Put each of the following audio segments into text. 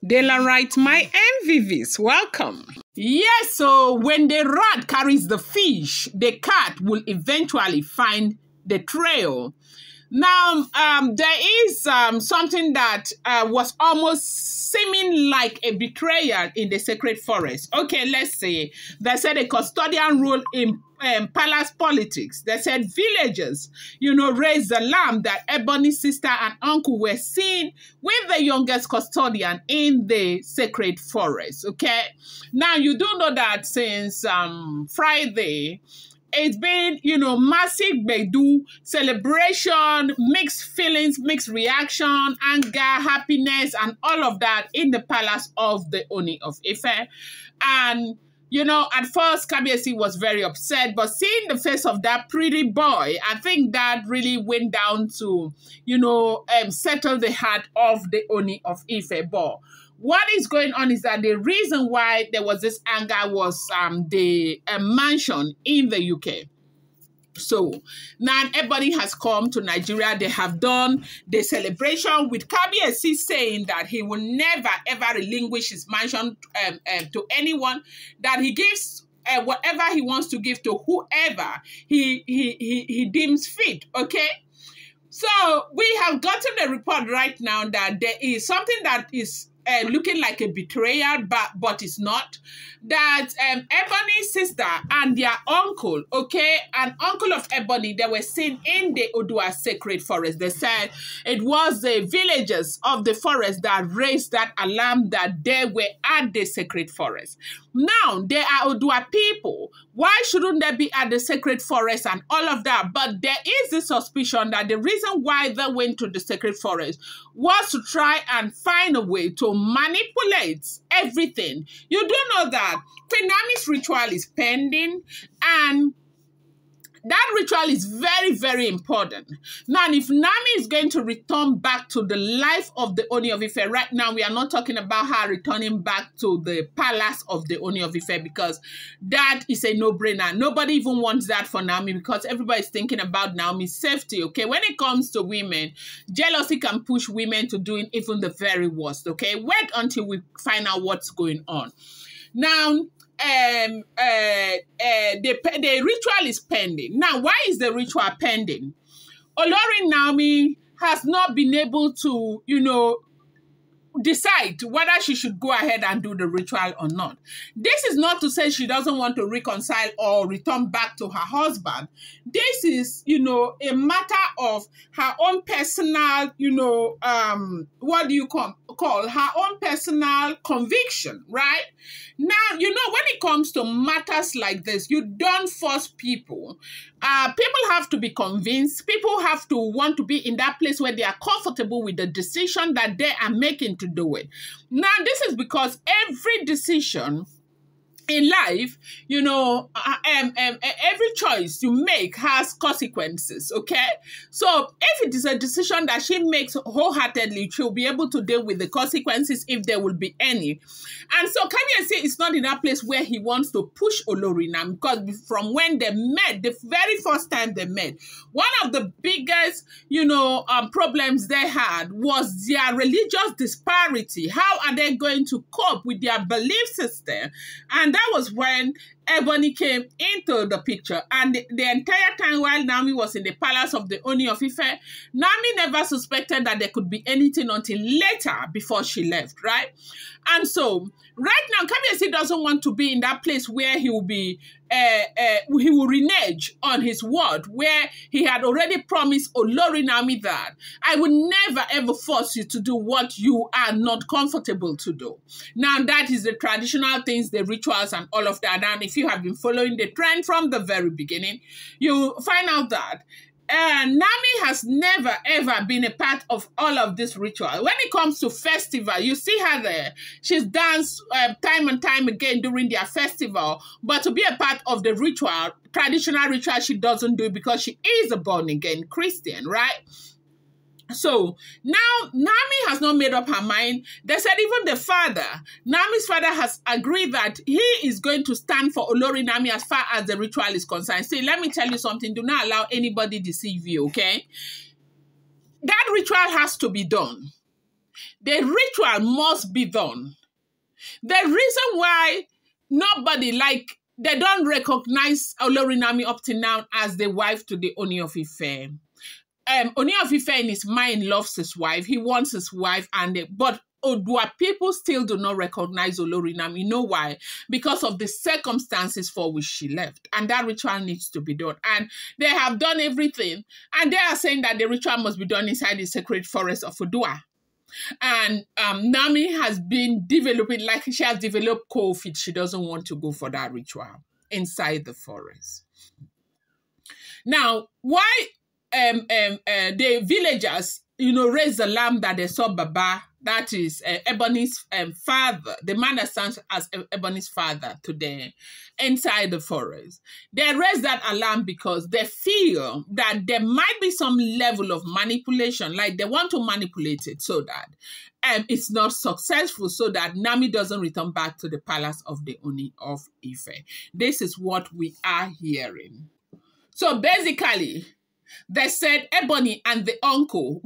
Dela writes, my MVVs, welcome. Yes, so when the rat carries the fish, the cat will eventually find the trail. Now, there is something that was almost seeming like a betrayal in the sacred forest. Okay, let's say they said a custodian role in palace politics. They said villagers, raised the lamb that Ebony's sister and uncle were seen with the youngest custodian in the sacred forest. Okay, now you do know that since Friday, it's been, massive Bedu celebration, mixed feelings, mixed reaction, anger, happiness, and all of that in the palace of the Ooni of Ife. And, at first, Kabiyesi was very upset, but seeing the face of that pretty boy, I think that really went down to, settle the heart of the Ooni of Ife. But what is going on is that the reason why there was this anger was the mansion in the UK. So now everybody has come to Nigeria. They have done the celebration with Kabiyesi saying that he will never ever relinquish his mansion to anyone, that he gives whatever he wants to give to whoever he deems fit. Okay. So we have gotten a report right now that there is something that is looking like a betrayal, but it's not. That Ebony's sister and their uncle, an uncle of Ebony, they were seen in the Odua sacred forest. They said it was the villagers of the forest that raised that alarm that they were at the sacred forest. Now, they are Odua people. Why shouldn't they be at the sacred forest and all of that? But there is the suspicion that the reason why they went to the sacred forest was to try and find a way to manipulate everything. You do know that Queen Naomi's ritual is pending, and that ritual is very, very important. Now, if Nami is going to return back to the life of the Ooni of Ife, right now we are not talking about her returning back to the palace of the Ooni of Ife, because that is a no-brainer. Nobody even wants that for Naomi, because everybody is thinking about Naomi's safety, okay? When it comes to women, jealousy can push women to doing even the very worst, okay? Wait until we find out what's going on. Now, the ritual is pending. Now, why is the ritual pending? Olori Naomi has not been able to, decide whether she should go ahead and do the ritual or not. This is not to say she doesn't want to reconcile or return back to her husband. This is, a matter of her own personal, what do you call her own personal conviction, right? Now, when it comes to matters like this, you don't force people. People have to be convinced. People have to want to be in that place where they are comfortable with the decision that they are making to do it. Now, this is because every decision in life, every choice you make has consequences, okay? So if it is a decision that she makes wholeheartedly, she'll be able to deal with the consequences if there will be any. And so Kabiyesi is not in that place where he wants to push Olori now, because from when they met, the very first time they met, one of the biggest, problems they had was their religious disparity. How are they going to cope with their belief system? And that was when Ebony came into the picture. And the entire time while Naomi was in the palace of the Ooni of Ife, Naomi never suspected that there could be anything until later before she left, right? And so, right now, Kabiyesi doesn't want to be in that place where he will be, he will renege on his word, where he had already promised Olori Naomi that I will never ever force you to do what you are not comfortable to do. Now, that is the traditional things, the rituals and all of that. And if you have been following the trend from the very beginning, you find out that Naomi has never, ever been a part of all of this ritual. When it comes to festival, you see her there. She's danced time and time again during their festival. But to be a part of the ritual, traditional ritual, she doesn't do it because she is a born-again Christian, right? So now Naomi has not made up her mind. They said even the father, Naomi's father, has agreed that he is going to stand for Olori Naomi as far as the ritual is concerned. See, let me tell you something. Do not allow anybody deceive you, okay? That ritual has to be done. the ritual must be done. The reason why nobody, like, they don't recognize Olorinami up to now as the wife to the Ooni of Ife. Ooni of Ife in his mind loves his wife. He wants his wife, but Odua people still do not recognize Olorinami. You know why? Because of the circumstances for which she left. And that ritual needs to be done. And they have done everything. And they are saying that the ritual must be done inside the sacred forest of Odua. And Nami has been developing, like she has developed cold feet. She doesn't want to go for that ritual inside the forest. Now, why the villagers, raised the lamb that they saw Baba, that is Ebony's father, the man that stands as Ebony's father today, inside the forest. They raised that alarm because they feel that there might be some level of manipulation, like they want to manipulate it so that it's not successful, so that Nami doesn't return back to the palace of the Ooni of Ife. This is what we are hearing. So basically, they said Ebony and the uncle,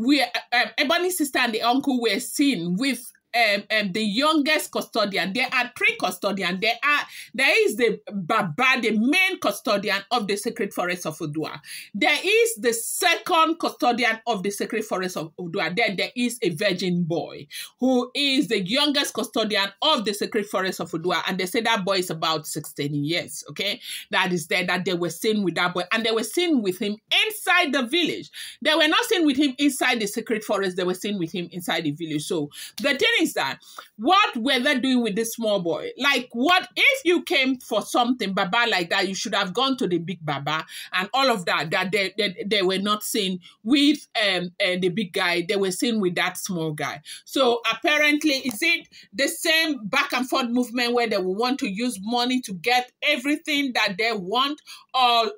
Ebony's sister and the uncle were seen with the youngest custodian. There are 3 custodians. There is the Baba, the main custodian of the sacred forest of Odua. There is the second custodian of the sacred forest of Odua. Then there is a virgin boy who is the youngest custodian of the sacred forest of Odua. And they say that boy is about 16 years, okay? That is there, that they were seen with that boy. And they were seen with him inside the village. They were not seen with him inside the sacred forest. They were seen with him inside the village. So the thing is that, what were they doing with this small boy? Like, what if you came for something, Baba, like that, you should have gone to the big Baba and all of that, that they were not seen with the big guy. They were seen with that small guy. So apparently, is it the same back and forth movement where they will want to use money to get everything that they want? Or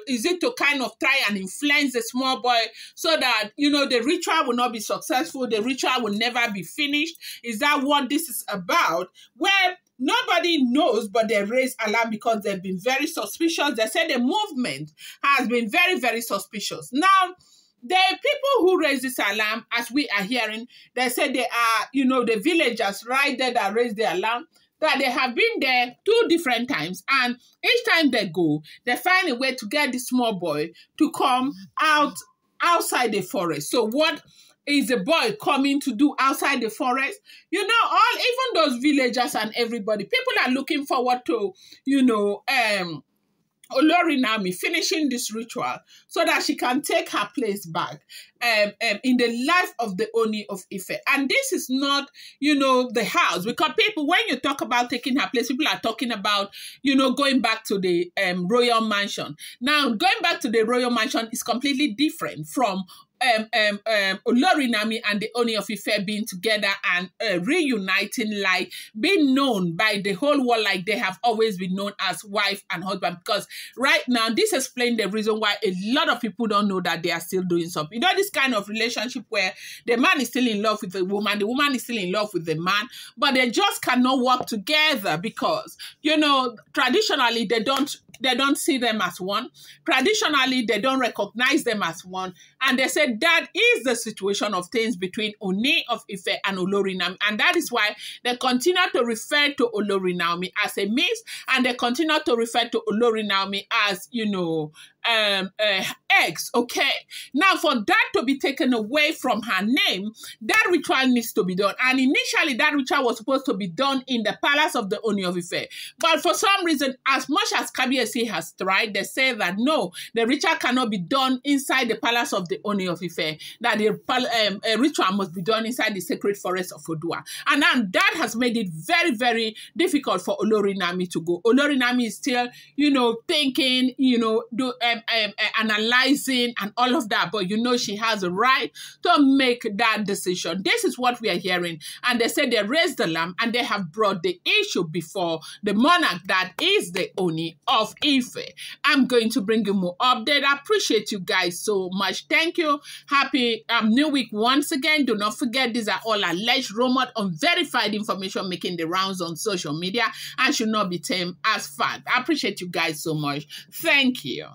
is it to kind of try and influence the small boy so that, the ritual will not be successful, the ritual will never be finished? Is that what this is about? Where nobody knows, but they raise alarm because they've been very suspicious. They say the movement has been very, very suspicious. Now, the people who raise this alarm, as we are hearing, they say they are, the villagers right there that raise the alarm, that they have been there 2 different times, and each time they go, they find a way to get the small boy to come outside the forest. So what is the boy coming to do outside the forest? Even those villagers and everybody, people are looking forward to, Olorinami finishing this ritual so that she can take her place back in the life of the Ooni of Ife. And this is not, the house, because people, when you talk about taking her place, people are talking about, going back to the royal mansion. Now, going back to the royal mansion is completely different from Olorinami and the Ooni of Ife being together and reuniting, like being known by the whole world like they have always been known as wife and husband. Because right now, this explains the reason why a lot of people don't know that they are still doing something. This kind of relationship where the man is still in love with the woman is still in love with the man, but they just cannot work together because, traditionally, they don't see them as one. Traditionally, they don't recognize them as one. And they said that is the situation of things between Ooni of Ife and Olorinami. And that is why they continue to refer to Olorinami as a miss. And they continue to refer to Olorinami as, eggs, okay? Now, for that to be taken away from her name, that ritual needs to be done. And initially, that ritual was supposed to be done in the palace of the Ooni of Ife. But for some reason, as much as Kabiyesi has tried, they say that no, the ritual cannot be done inside the palace of the Ooni of Ife, that the ritual must be done inside the sacred forest of Odua. And then that has made it very, very difficult for Olorinami to go. Olorinami is still, thinking, analyzing and all of that, but she has a right to make that decision. This is what we are hearing. And they say they raised the lamb and they have brought the issue before the monarch that is the Ooni of Ife. I'm going to bring you more update. I appreciate you guys so much. Thank you. Happy new week once again. Do not forget, these are all alleged, rumored, unverified information making the rounds on social media and should not be taken as fact. I appreciate you guys so much. Thank you.